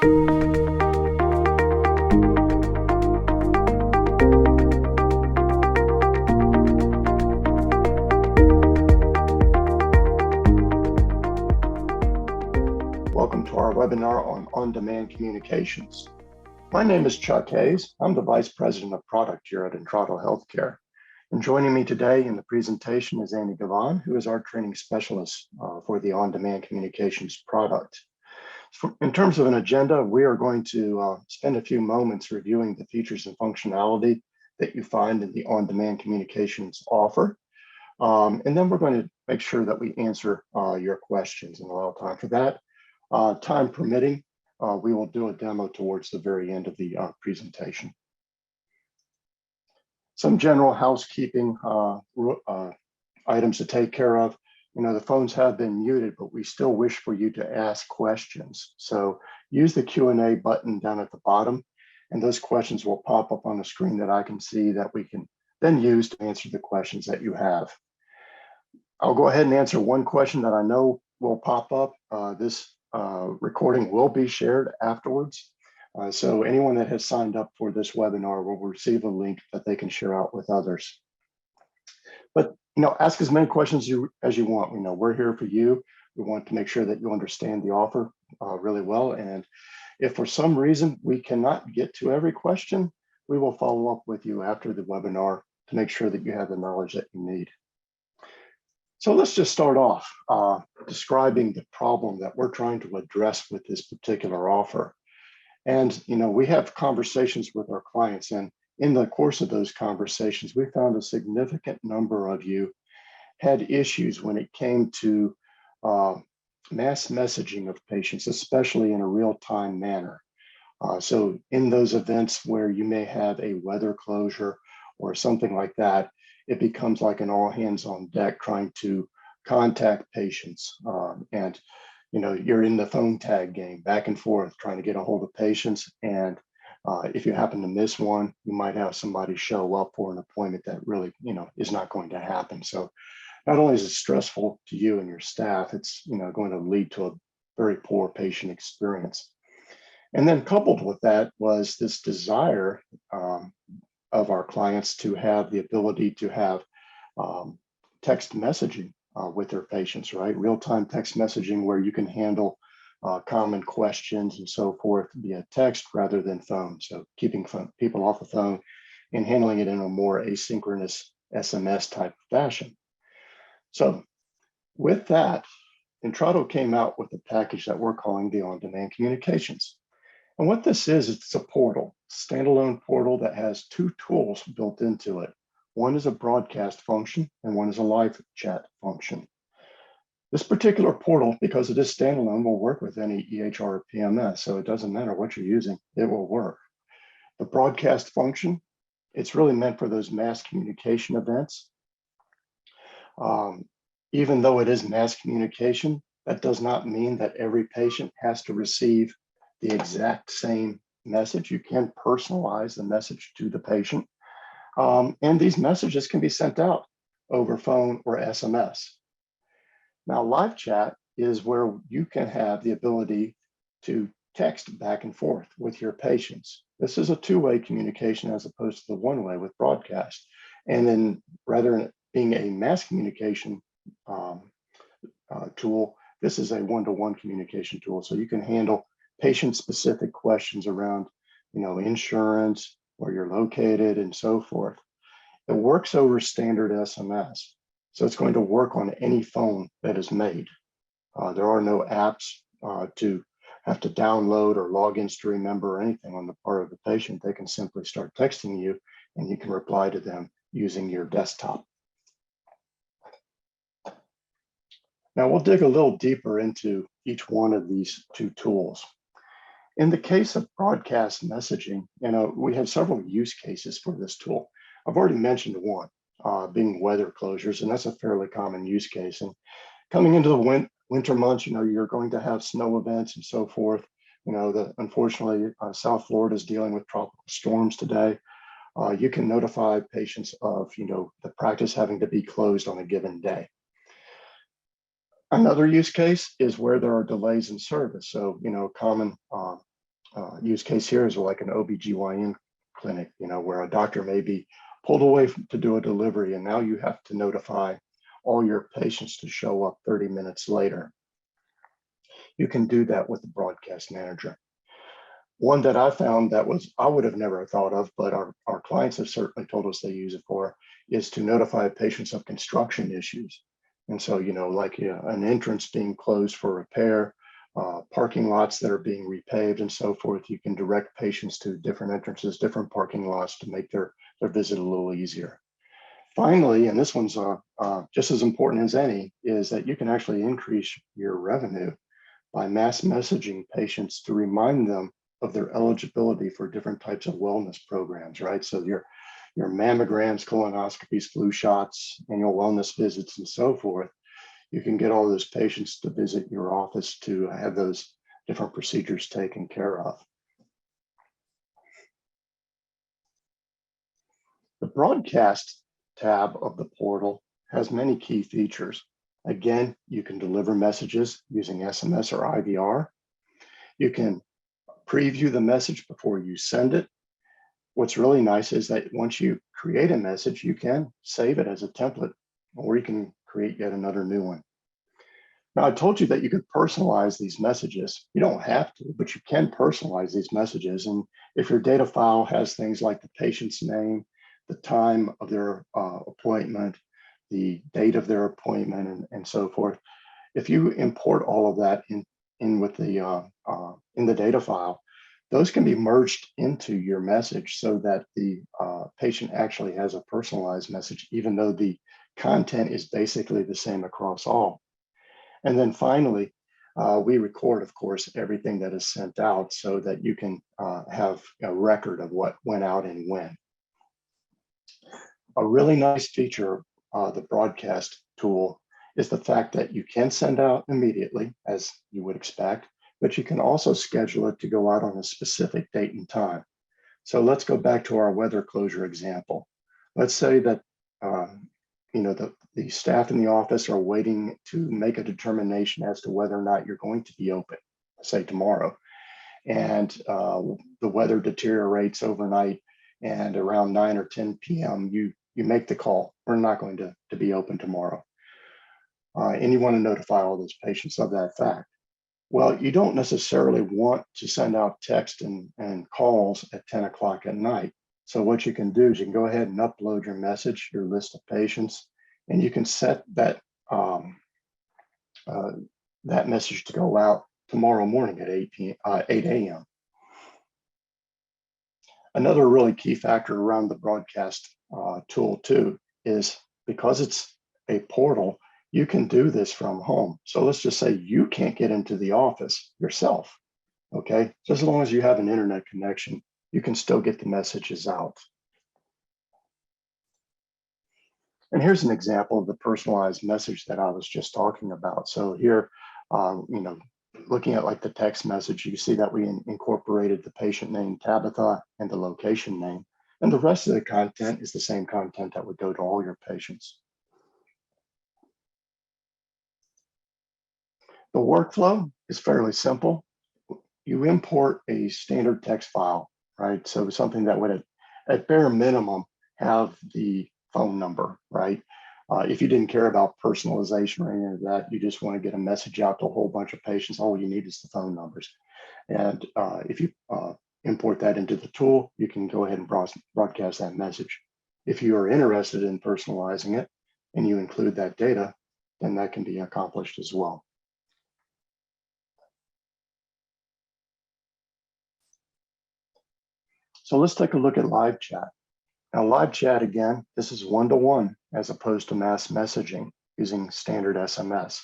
Welcome to our webinar on on-demand communications. My name is Chuck Hayes. I'm the Vice President of Product here at Untitled Healthcare. And joining me today in the presentation is Amy Gavan, who is our training specialist for the on-demand communications product. In terms of an agenda, we are going to spend a few moments reviewing the features and functionality that you find in the on-demand communications offer. And then we're going to make sure that we answer your questions and allow time for that. Time permitting, we will do a demo towards the very end of the presentation. Some general housekeeping items to take care of. You know, the phones have been muted, but we still wish for you to ask questions. So use the Q&A button down at the bottom, and those questions will pop up on the screen that I can see that we can then use to answer the questions that you have. I'll go ahead and answer one question that I know will pop up. This recording will be shared afterwards. So anyone that has signed up for this webinar will receive a link that they can share out with others. But ask as many questions as you want. We're here for you. We want to make sure that you understand the offer really well. And if for some reason we cannot get to every question, we will follow up with you after the webinar to make sure that you have the knowledge that you need. So let's just start off describing the problem that we're trying to address with this particular offer. And we have conversations with our clients, and in the course of those conversations, we found a significant number of you had issues when it came to mass messaging of patients, especially in a real-time manner. So in those events where you may have a weather closure or something like that, it becomes like an all hands on deck trying to contact patients. And you're in the phone tag game back and forth trying to get a hold of patients. And if you happen to miss one, you might have somebody show up for an appointment that really, is not going to happen. So not only is it stressful to you and your staff, it's, going to lead to a very poor patient experience. And then coupled with that was this desire of our clients to have the ability to have text messaging with their patients, right? Real-time text messaging where you can handle common questions and so forth via text rather than phone. So keeping people off the phone and handling it in a more asynchronous SMS type fashion. So with that, Untitled came out with a package that we're calling the on-demand communications. And what this is, it's a portal, standalone portal that has two tools built into it. One is a broadcast function and one is a live chat function. This particular portal, because it is standalone, will work with any EHR or PMS, so it doesn't matter what you're using, it will work. The broadcast function, it's really meant for those mass communication events. Even though it is mass communication, that does not mean that every patient has to receive the exact same message. You can personalize the message to the patient. And these messages can be sent out over phone or SMS. Now, live chat is where you can have the ability to text back and forth with your patients. This is a two-way communication as opposed to the one-way with broadcast. And then rather than being a mass communication tool, this is a one-to-one communication tool. So you can handle patient-specific questions around, insurance, where you're located, and so forth. It works over standard SMS, so it's going to work on any phone that is made. There are no apps to have to download or logins to remember or anything on the part of the patient. They can simply start texting you, and you can reply to them using your desktop. Now we'll dig a little deeper into each one of these two tools. In the case of broadcast messaging, we have several use cases for this tool. I've already mentioned one, being weather closures, and that's a fairly common use case. And coming into the winter months, you're going to have snow events and so forth. Unfortunately, South Florida is dealing with tropical storms today. You can notify patients of, the practice having to be closed on a given day. Another use case is where there are delays in service. So, common use case here is like an OBGYN clinic, where a doctor may be pulled away to do a delivery, and now you have to notify all your patients to show up 30 minutes later. You can do that with the broadcast manager. One that I found that I would have never thought of, but our clients have certainly told us they use it for, is to notify patients of construction issues. And so, like an entrance being closed for repair, parking lots that are being repaved and so forth, you can direct patients to different entrances, different parking lots to make their visit a little easier. Finally, and this one's just as important as any, is that you can actually increase your revenue by mass messaging patients to remind them of their eligibility for different types of wellness programs, right? So your mammograms, colonoscopies, flu shots, annual wellness visits, and so forth. You can get all those patients to visit your office to have those different procedures taken care of. The broadcast tab of the portal has many key features. Again, you can deliver messages using SMS or IVR. You can preview the message before you send it. What's really nice is that once you create a message, you can save it as a template, or you can create yet another new one. Now, I told you that you could personalize these messages. You don't have to, but you can personalize these messages. And if your data file has things like the patient's name, the time of their appointment, the date of their appointment, and so forth, if you import all of that in with the in the data file, those can be merged into your message so that the patient actually has a personalized message, even though the content is basically the same across all. And then finally, we record, of course, everything that is sent out so that you can have a record of what went out and when. A really nice feature of the broadcast tool is the fact that you can send out immediately, as you would expect, but you can also schedule it to go out on a specific date and time. So let's go back to our weather closure example. Let's say that the staff in the office are waiting to make a determination as to whether or not you're going to be open, say tomorrow, and the weather deteriorates overnight, and around 9 or 10 p.m. you make the call. We're not going to be open tomorrow. And you want to notify all those patients of that fact. Well, you don't necessarily want to send out text and calls at 10 o'clock at night. So what you can do is you can go ahead and upload your message, your list of patients, and you can set that that message to go out tomorrow morning at 8 a.m. Another really key factor around the broadcast tool too is because it's a portal, you can do this from home. So let's just say you can't get into the office yourself, okay? So as long as you have an internet connection, you can still get the messages out. And here's an example of the personalized message that I was just talking about. So here, looking at like the text message, you see that we incorporated the patient name, Tabitha, and the location name. And the rest of the content is the same content that would go to all your patients. The workflow is fairly simple. You import a standard text file, right? So something that would, at bare minimum, have the phone number, right? If you didn't care about personalization or any of that, you just want to get a message out to a whole bunch of patients, all you need is the phone numbers. And if you import that into the tool, you can go ahead and broadcast that message. If you are interested in personalizing it and you include that data, then that can be accomplished as well. So let's take a look at live chat. Now, live chat, again, this is one-to-one as opposed to mass messaging using standard SMS.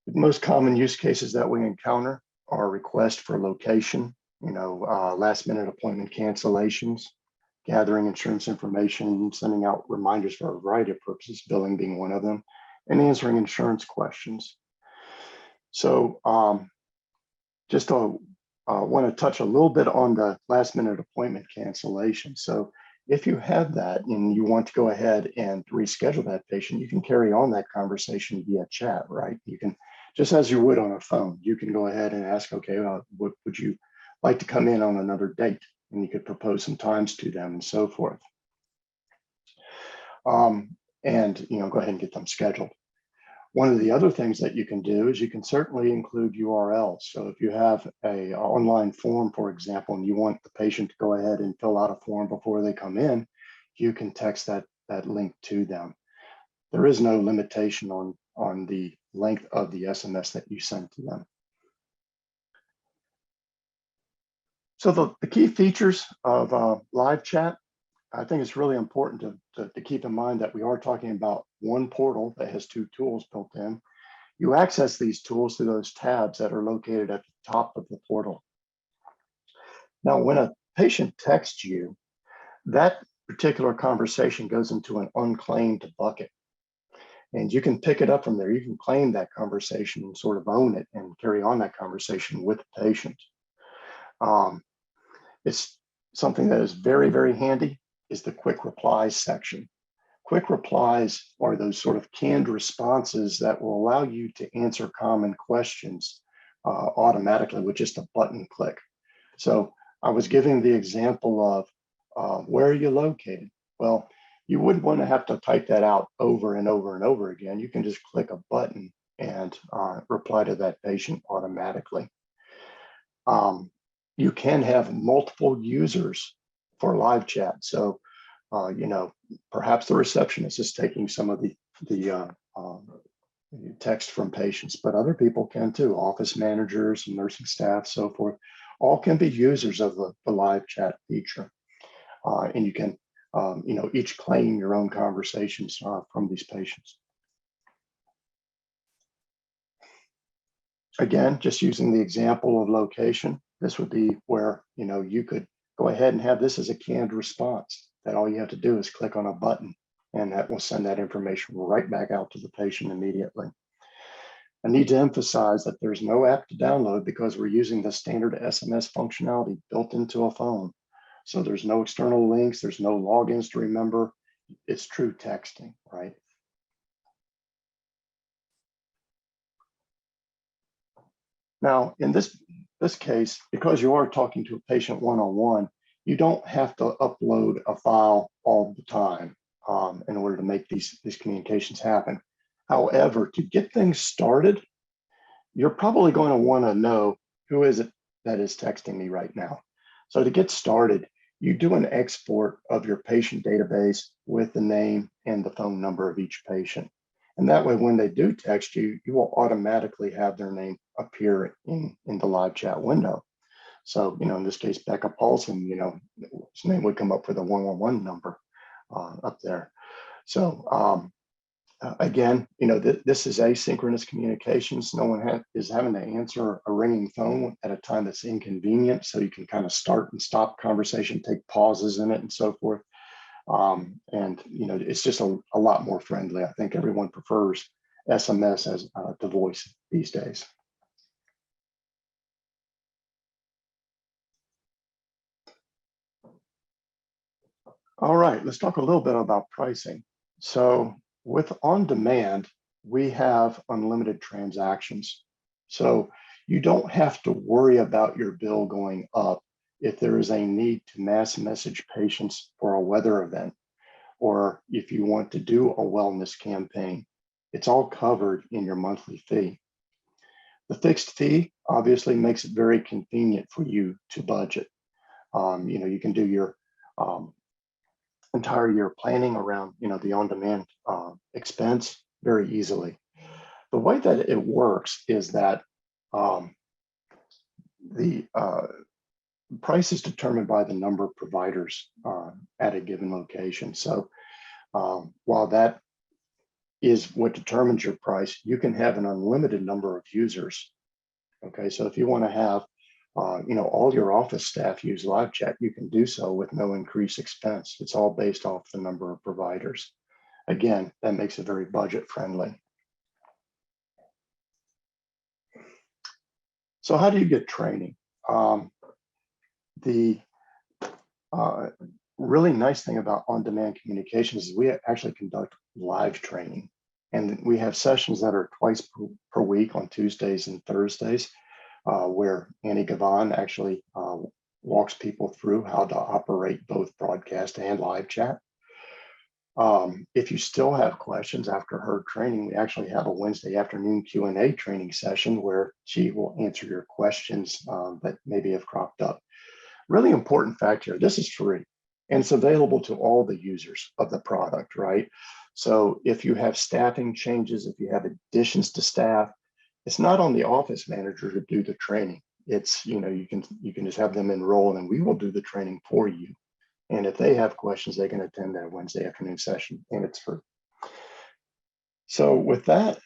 The most common use cases that we encounter are requests for location, last-minute appointment cancellations, gathering insurance information, sending out reminders for a variety of purposes, billing being one of them, and answering insurance questions. So just want to touch a little bit on the last-minute appointment cancellation. So if you have that and you want to go ahead and reschedule that patient, you can carry on that conversation via chat, right? You can, just as you would on a phone, you can go ahead and ask, okay, would you like to come in on another date, and you could propose some times to them and so forth. And go ahead and get them scheduled. One of the other things that you can do is you can certainly include URLs. So if you have an online form, for example, and you want the patient to go ahead and fill out a form before they come in, you can text that link to them. There is no limitation on the length of the SMS that you send to them. So the key features of live chat, I think it's really important to keep in mind that we are talking about one portal that has two tools built in. You access these tools through those tabs that are located at the top of the portal. Now, when a patient texts you, that particular conversation goes into an unclaimed bucket. And you can pick it up from there. You can claim that conversation and sort of own it and carry on that conversation with the patient. It's something that is very, very handy is the quick replies section. Quick replies are those sort of canned responses that will allow you to answer common questions automatically with just a button click. So I was giving the example of where are you located? Well, you wouldn't want to have to type that out over and over and over again. You can just click a button and reply to that patient automatically. You can have multiple users for live chat. So, perhaps the receptionist is taking some of the text from patients, but other people can too. Office managers and nursing staff, so forth, all can be users of the live chat feature. And you can, each claim your own conversations from these patients. Again, just using the example of location, this would be where, you could go ahead and have this as a canned response that all you have to do is click on a button and that will send that information right back out to the patient immediately. I need to emphasize that there's no app to download because we're using the standard SMS functionality built into a phone. So there's no external links, there's no logins to remember. It's true texting, right? Now, in this case, because you are talking to a patient one-on-one, you don't have to upload a file all the time in order to make these communications happen. However, to get things started, you're probably going to want to know who is it that is texting me right now. So to get started, you do an export of your patient database with the name and the phone number of each patient. And that way, when they do text you, you will automatically have their name appear in the live chat window. So, in this case, Becca Paulson, his name would come up with a 111 number up there. So again, this is asynchronous communications. No one is having to answer a ringing phone at a time that's inconvenient. So you can kind of start and stop conversation, take pauses in it and so forth. And it's just a lot more friendly. I think everyone prefers SMS as to voice these days. All right, let's talk a little bit about pricing. So with on-demand, we have unlimited transactions. So you don't have to worry about your bill going up if there is a need to mass message patients for a weather event, or if you want to do a wellness campaign. It's all covered in your monthly fee. The fixed fee obviously makes it very convenient for you to budget. You can do your entire year planning around the on-demand expense very easily. The way that it works is that the price is determined by the number of providers at a given location. So while that is what determines your price, you can have an unlimited number of users. Okay, so if you want to have all your office staff use live chat, you can do so with no increased expense. It's all based off the number of providers. Again, that makes it very budget friendly. So how do you get training? The really nice thing about on-demand communications is we actually conduct live training. And we have sessions that are twice per week on Tuesdays and Thursdays, where Annie Gavon actually walks people through how to operate both broadcast and live chat. If you still have questions after her training, we actually have a Wednesday afternoon Q&A training session where she will answer your questions that maybe have cropped up. Really important fact here, this is free and it's available to all the users of the product, right? So if you have staffing changes, if you have additions to staff, it's not on the office manager to do the training. It's, you know, you can just have them enroll and we will do the training for you. And if they have questions, they can attend that Wednesday afternoon session and it's free. So with that,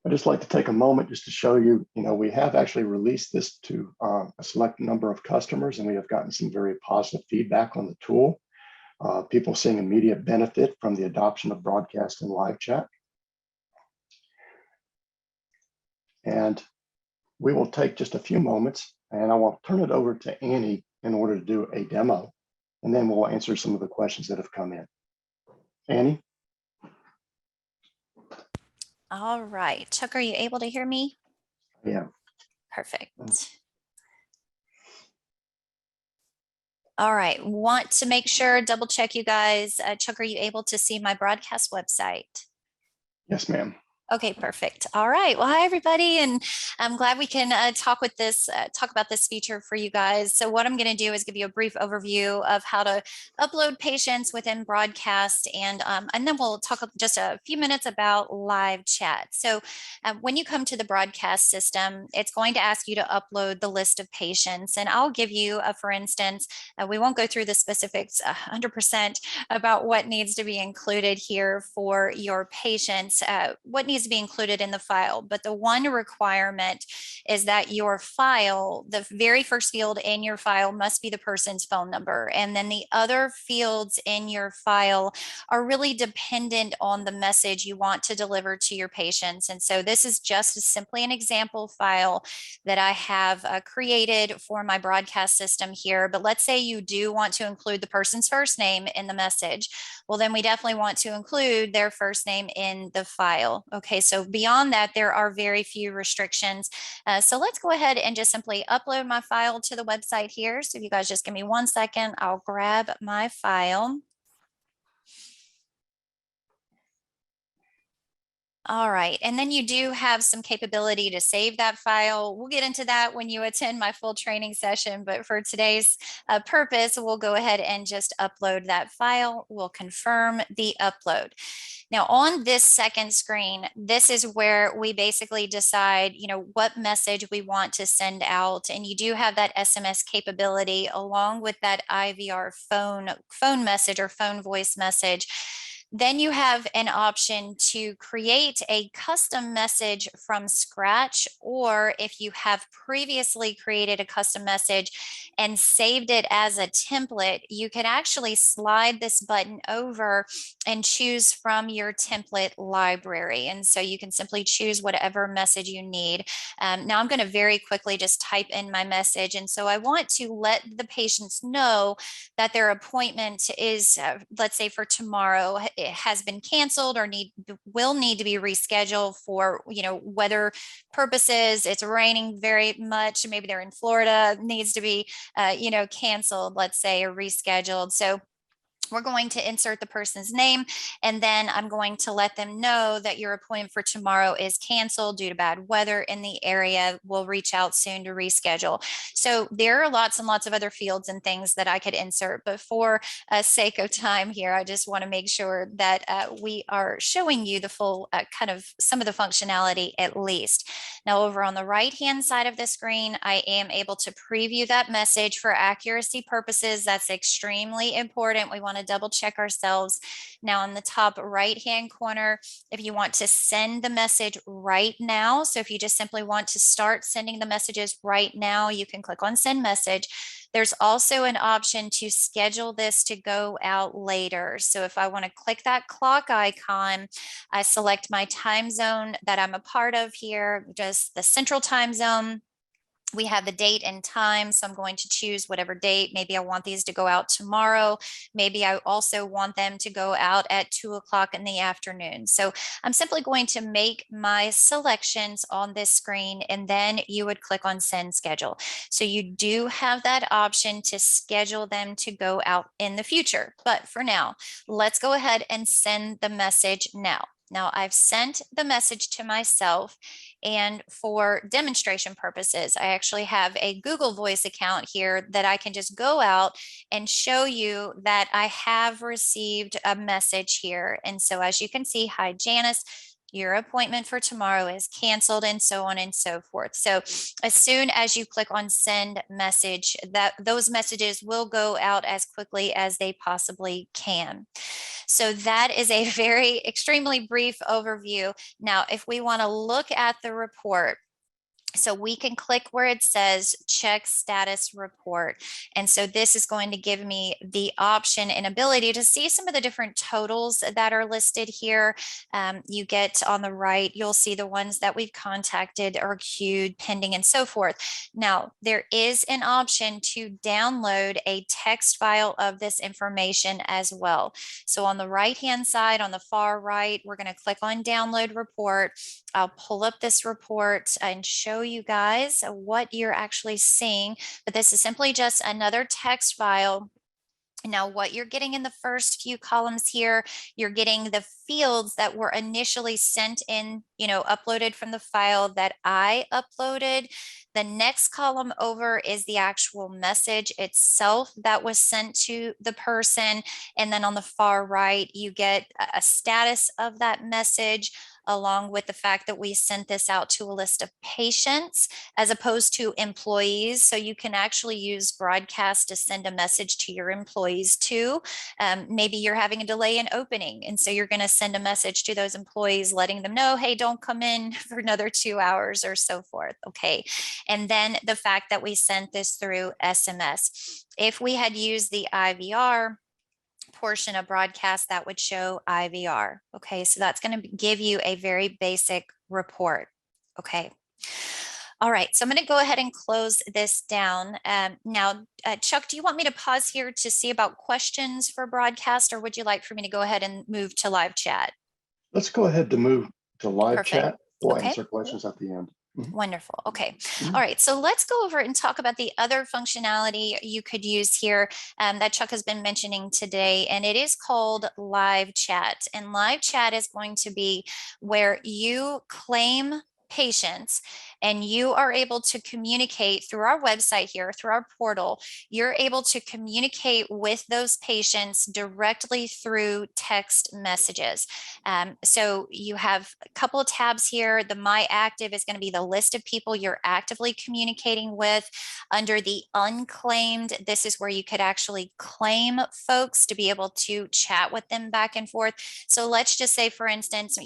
I'd just like to take a moment just to show you, we have actually released this to a select number of customers and we have gotten some very positive feedback on the tool. People seeing immediate benefit from the adoption of broadcast and live chat. And we will take just a few moments and I will turn it over to Annie in order to do a demo. And then we'll answer some of the questions that have come in. Annie? All right, Chuck, are you able to hear me? Yeah. Perfect. All right, want to make sure, double check you guys. Chuck, are you able to see my broadcast website? Yes, ma'am. Okay, perfect. All right. Well, hi, everybody. And I'm glad we can talk about this feature for you guys. So what I'm going to do is give you a brief overview of how to upload patients within broadcast. And then we'll talk just a few minutes about live chat. So when you come to the broadcast system, it's going to ask you to upload the list of patients. And I'll give you, for instance, we won't go through the specifics 100% about what needs to be included here for your patients. What needs to be included in the file, but the one requirement is that your file, the very first field in your file must be the person's phone number. And then the other fields in your file are really dependent on the message you want to deliver to your patients. And so this is just simply an example file that I have created for my broadcast system here. But let's say you do want to include the person's first name in the message. Well, then we definitely want to include their first name in the file. Okay, so beyond that, there are very few restrictions. So let's go ahead and just simply upload my file to the website here. So if you guys just give me 1 second, I'll grab my file. All right, and then you do have some capability to save that file. We'll get into that when you attend my full training session, but for today's purpose, we'll go ahead and just upload that file. We'll confirm the upload. Now on this second screen, this is where we basically decide, what message we want to send out. And you do have that SMS capability along with that IVR phone message or phone voice message. Then you have an option to create a custom message from scratch, or if you have previously created a custom message and saved it as a template, you can actually slide this button over and choose from your template library. And so you can simply choose whatever message you need. Now I'm going to very quickly just type in my message. And so I want to let the patients know that their appointment is, let's say for tomorrow, it has been canceled or will need to be rescheduled for, weather purposes. It's raining very much. Maybe they're in Florida, needs to be, canceled, let's say, or rescheduled. So we're going to insert the person's name, and then I'm going to let them know that your appointment for tomorrow is canceled due to bad weather in the area. We'll reach out soon to reschedule. So there are lots and lots of other fields and things that I could insert, but for sake of time here, I just want to make sure that we are showing you the full kind of some of the functionality at least. Now over on the right-hand side of the screen, I am able to preview that message for accuracy purposes. That's extremely important. We want to double check ourselves. Now on the top right-hand corner, if you want to send the message right now, so if you just simply want to start sending the messages right now, you can click on send message. There's also an option to schedule this to go out later. So if I want to click that clock icon, I select my time zone that I'm a part of here, just the central time zone. We have the date and time. So I'm going to choose whatever date. Maybe I want these to go out tomorrow. Maybe I also want them to go out at 2 o'clock in the afternoon. So I'm simply going to make my selections on this screen, and then you would click on send schedule. So you do have that option to schedule them to go out in the future. But for now, let's go ahead and send the message now. Now I've sent the message to myself, and for demonstration purposes, I actually have a Google Voice account here that I can just go out and show you that I have received a message here. And so as you can see, hi Janice, your appointment for tomorrow is canceled, and so on and so forth. So as soon as you click on send message, those messages will go out as quickly as they possibly can. So that is a very extremely brief overview. Now, if we want to look at the report, so we can click where it says check status report. And so this is going to give me the option and ability to see some of the different totals that are listed here. You get on the right, you'll see the ones that we've contacted or queued, pending, and so forth. Now, there is an option to download a text file of this information as well. So on the right-hand side, on the far right, we're going to click on download report. I'll pull up this report and show you guys what you're actually seeing, but this is simply just another text file. Now, what you're getting in the first few columns here, you're getting the fields that were initially sent in, uploaded from the file that I uploaded. The next column over is the actual message itself that was sent to the person. And then on the far right, you get a status of that message, along with the fact that we sent this out to a list of patients as opposed to employees. So you can actually use broadcast to send a message to your employees too. Maybe you're having a delay in opening, and so you're going to send a message to those employees letting them know, hey, don't come in for another 2 hours or so forth. Okay. And then the fact that we sent this through SMS. If we had used the IVR portion of broadcast, that would show IVR. Okay, so that's going to give you a very basic report. Okay. All right, so I'm going to go ahead and close this down. Now, Chuck, do you want me to pause here to see about questions for broadcast, or would you like for me to go ahead and move to live chat? Let's go ahead to move to live Perfect. chat. We'll Okay. answer questions at the end. Wonderful. Okay. All right. So let's go over and talk about the other functionality you could use here that Chuck has been mentioning today, and it is called live chat. And live chat is going to be where you claim patients and you are able to communicate through our website here, through our portal. You're able to communicate with those patients directly through text messages. So you have a couple of tabs here. The My Active is going to be the list of people you're actively communicating with. Under the unclaimed, this is where you could actually claim folks to be able to chat with them back and forth. So let's just say, for instance,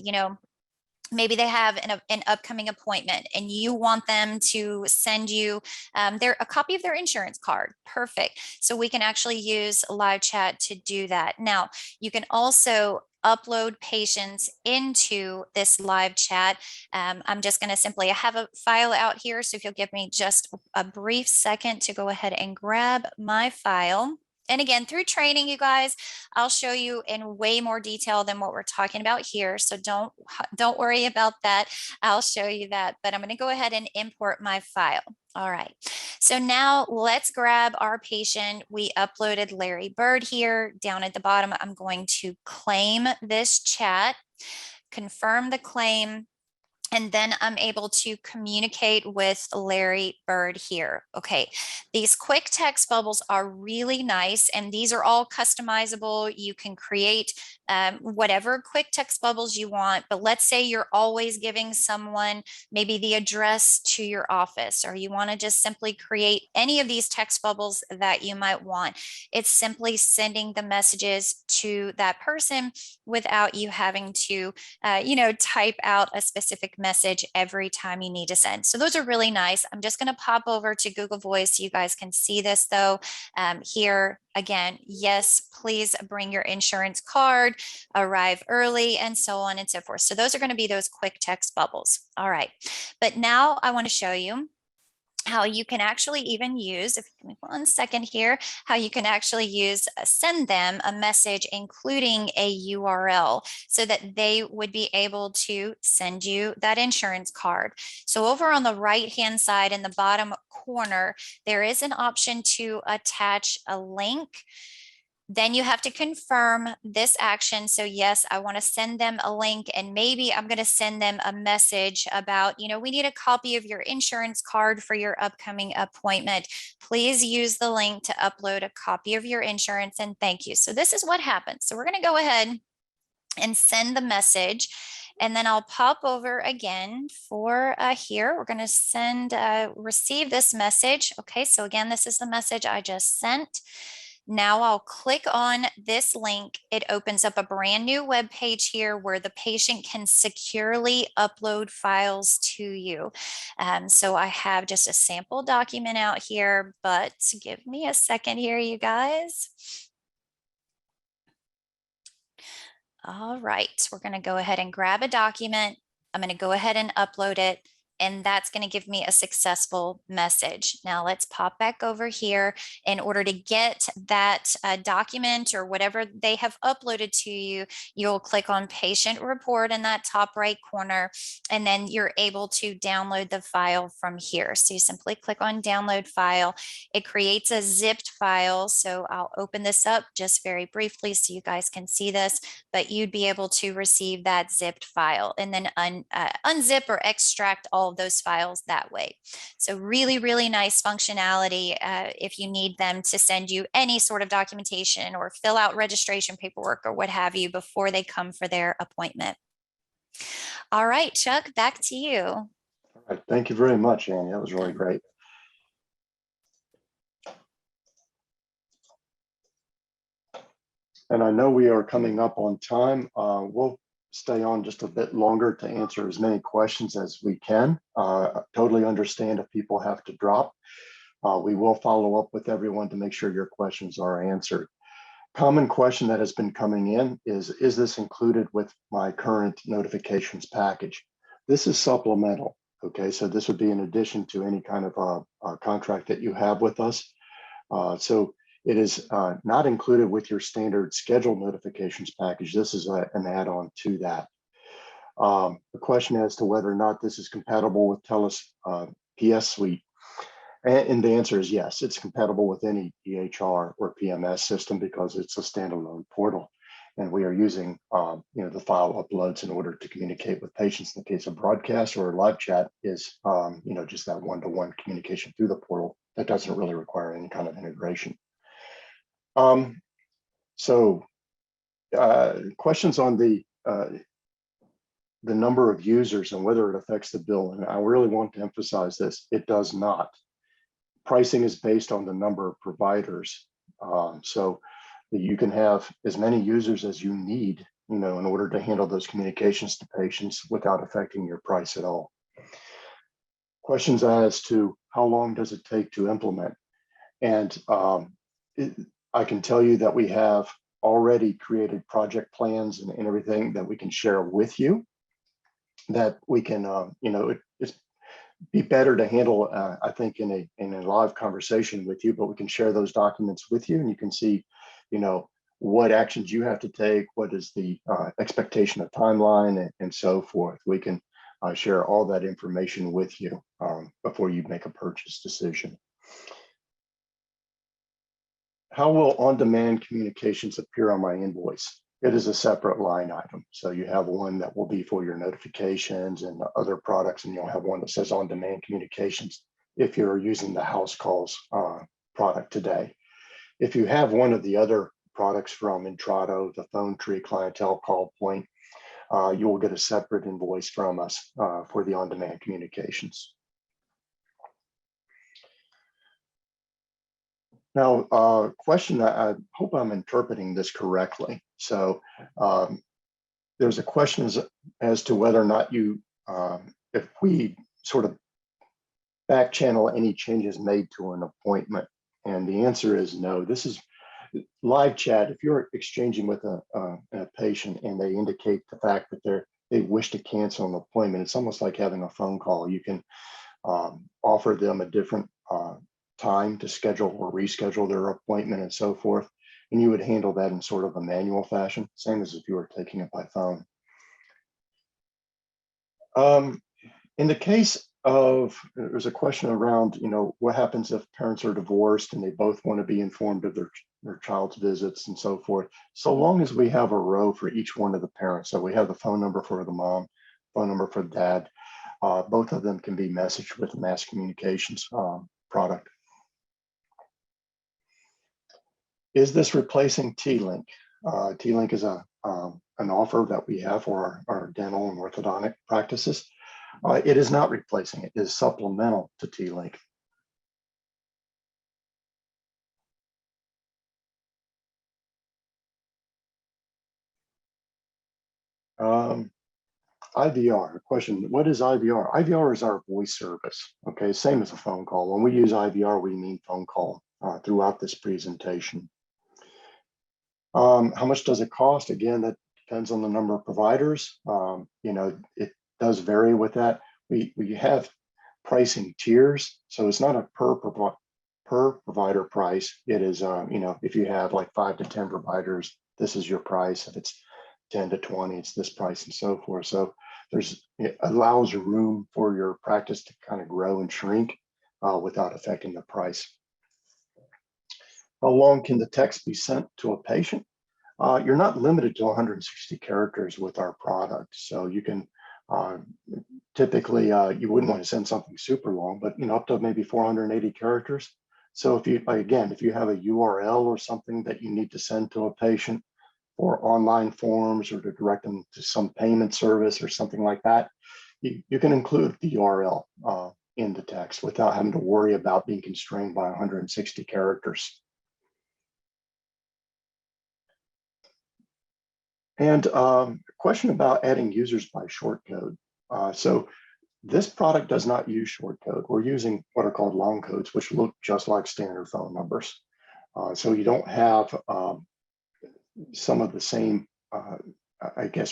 maybe they have an upcoming appointment and you want them to send you a copy of their insurance card. Perfect. So we can actually use live chat to do that. Now, you can also upload patients into this live chat. I'm just going to simply, I have a file out here. So if you'll give me just a brief second to go ahead and grab my file. And again, through training, you guys, I'll show you in way more detail than what we're talking about here. So don't worry about that. I'll show you that, but I'm going to go ahead and import my file. All right. So now let's grab our patient. We uploaded Larry Bird here. Down at the bottom, I'm going to claim this chat, confirm the claim, and then I'm able to communicate with Larry Bird here. Okay, these quick text bubbles are really nice, and these are all customizable. You can create whatever quick text bubbles you want, but let's say you're always giving someone maybe the address to your office, or you want to just simply create any of these text bubbles that you might want. It's simply sending the messages to that person without you having to, type out a specific message every time you need to send. So those are really nice. I'm just going to pop over to Google Voice so you guys can see this though. Here again, yes, please bring your insurance card, arrive early, and so on and so forth. So those are going to be those quick text bubbles. All right. But now I want to show you how you can actually even use, if you give me 1 second here, how you can actually use send them a message including a URL so that they would be able to send you that insurance card. So over on the right hand side in the bottom corner, there is an option to attach a link. Then you have to confirm this action. So yes, I want to send them a link, and maybe I'm going to send them a message about, we need a copy of your insurance card for your upcoming appointment. Please use the link to upload a copy of your insurance, and thank you. So this is what happens. So we're going to go ahead and send the message. And then I'll pop over again for here. We're going to receive this message. Okay, so again, this is the message I just sent. Now I'll click on this link. It opens up a brand new web page here where the patient can securely upload files to you. So I have just a sample document out here, but give me a second here, you guys. All right, we're going to go ahead and grab a document. I'm going to go ahead and upload it, and that's going to give me a successful message. Now let's pop back over here. In order to get that document or whatever they have uploaded to you, you'll click on patient report in that top right corner, and then you're able to download the file from here. So you simply click on download file. It creates a zipped file. So I'll open this up just very briefly so you guys can see this, but you'd be able to receive that zipped file and then unzip or extract all of those files that way. So really, really nice functionality if you need them to send you any sort of documentation or fill out registration paperwork or what have you before they come for their appointment. All right, Chuck, back to you. All right, thank you very much, Annie. That was really great. And I know we are coming up on time. We'll stay on just a bit longer to answer as many questions as we can. Totally understand if people have to drop. We will follow up with everyone to make sure your questions are answered. Common question that has been coming in is this included with my current notifications package? This is supplemental, okay? So this would be in addition to any kind of contract that you have with us. So it is not included with your standard scheduled notifications package. This is an add-on to that. The question as to whether or not this is compatible with TELUS PS Suite. And the answer is yes, it's compatible with any EHR or PMS system because it's a standalone portal. And we are using the file uploads in order to communicate with patients. In the case of broadcast or live chat is just that one-to-one communication through the portal that doesn't really require any kind of integration. Questions on the number of users and whether it affects the bill. And I really want to emphasize this, it does not. Pricing is based on the number of providers. So you can have as many users as you need, in order to handle those communications to patients without affecting your price at all. Questions as to how long does it take to implement? And I can tell you that we have already created project plans and everything that we can share with you, that we can, it's be better to handle, I think, in a live conversation with you, but we can share those documents with you and you can see, what actions you have to take, what is the expectation of timeline and so forth. We can share all that information with you before you make a purchase decision. How will on-demand communications appear on my invoice? It is a separate line item. So you have one that will be for your notifications and other products, and you'll have one that says on-demand communications if you're using the house calls product today. If you have one of the other products from Intrado, the phone tree, clientele, call point, you will get a separate invoice from us for the on-demand communications. Now, question, I hope I'm interpreting this correctly. So there's a question as to whether or not you, if we sort of back channel any changes made to an appointment. And the answer is no. This is live chat. If you're exchanging with a patient and they indicate the fact that they wish to cancel an appointment, it's almost like having a phone call. You can offer them a different time to schedule or reschedule their appointment and so forth. And you would handle that in sort of a manual fashion, same as if you were taking it by phone. In the case of, there's a question around, what happens if parents are divorced and they both want to be informed of their child's visits and so forth. So long as we have a row for each one of the parents, so we have the phone number for the mom, phone number for the dad, both of them can be messaged with the mass communications product. Is this replacing T-Link? T-Link is an offer that we have for our dental and orthodontic practices. It is not replacing it. It is supplemental to T-Link. IVR, question, what is IVR? IVR is our voice service, okay, same as a phone call. When we use IVR, we mean phone call throughout this presentation. How much does it cost? Again, that depends on the number of providers. It does vary with that. We have pricing tiers, so it's not a per provider price. It is, if you have like 5 to 10 providers, this is your price. If it's 10 to 20, it's this price and so forth. So it allows room for your practice to kind of grow and shrink without affecting the price. How long can the text be sent to a patient? You're not limited to 160 characters with our product. So you can typically, you wouldn't want to send something super long, but up to maybe 480 characters. So if you have a URL or something that you need to send to a patient for online forms or to direct them to some payment service or something like that, you can include the URL in the text without having to worry about being constrained by 160 characters. And a question about adding users by shortcode. So this product does not use shortcode. We're using what are called long codes, which look just like standard phone numbers. So you don't have some of the same,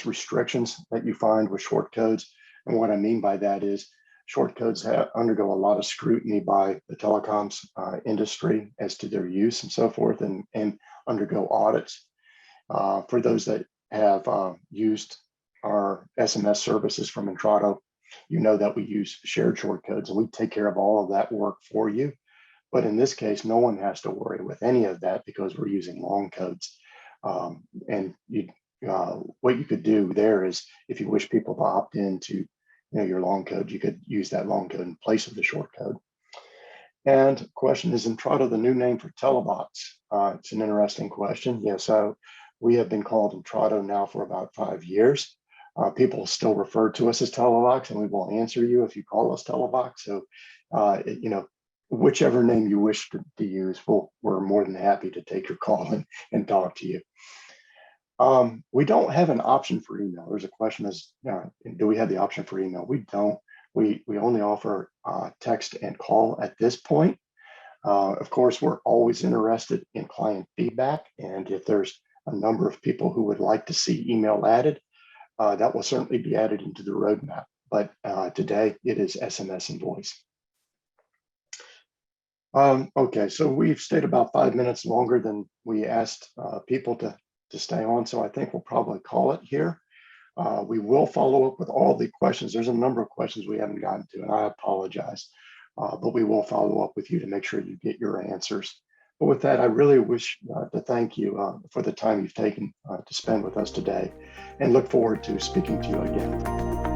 restrictions that you find with shortcodes. And what I mean by that is shortcodes undergo a lot of scrutiny by the telecoms industry as to their use and so forth, and undergo audits. For those that have used our SMS services from Untitled, you know that we use shared shortcodes and we take care of all of that work for you. But in this case, no one has to worry with any of that because we're using long codes. What you could do there is, if you wish people to opt into your long code, you could use that long code in place of the short code. And question, is Untitled the new name for TeleVox? It's an interesting question. Yeah, so we have been called Untitled now for about 5 years. People still refer to us as TeleVox, and we will answer you if you call us TeleVox. So, whichever name you wish to use, we're more than happy to take your call and talk to you. We don't have an option for email. There's a question as, do we have the option for email? We don't. We only offer text and call at this point. Of course, we're always interested in client feedback. And if there's a number of people who would like to see email added, that will certainly be added into the roadmap. But today it is SMS and voice. Okay, so we've stayed about 5 minutes longer than we asked people to stay on. So I think we'll probably call it here. We will follow up with all the questions. There's a number of questions we haven't gotten to, and I apologize, but we will follow up with you to make sure you get your answers. But with that, I really wish to thank you for the time you've taken to spend with us today, and look forward to speaking to you again.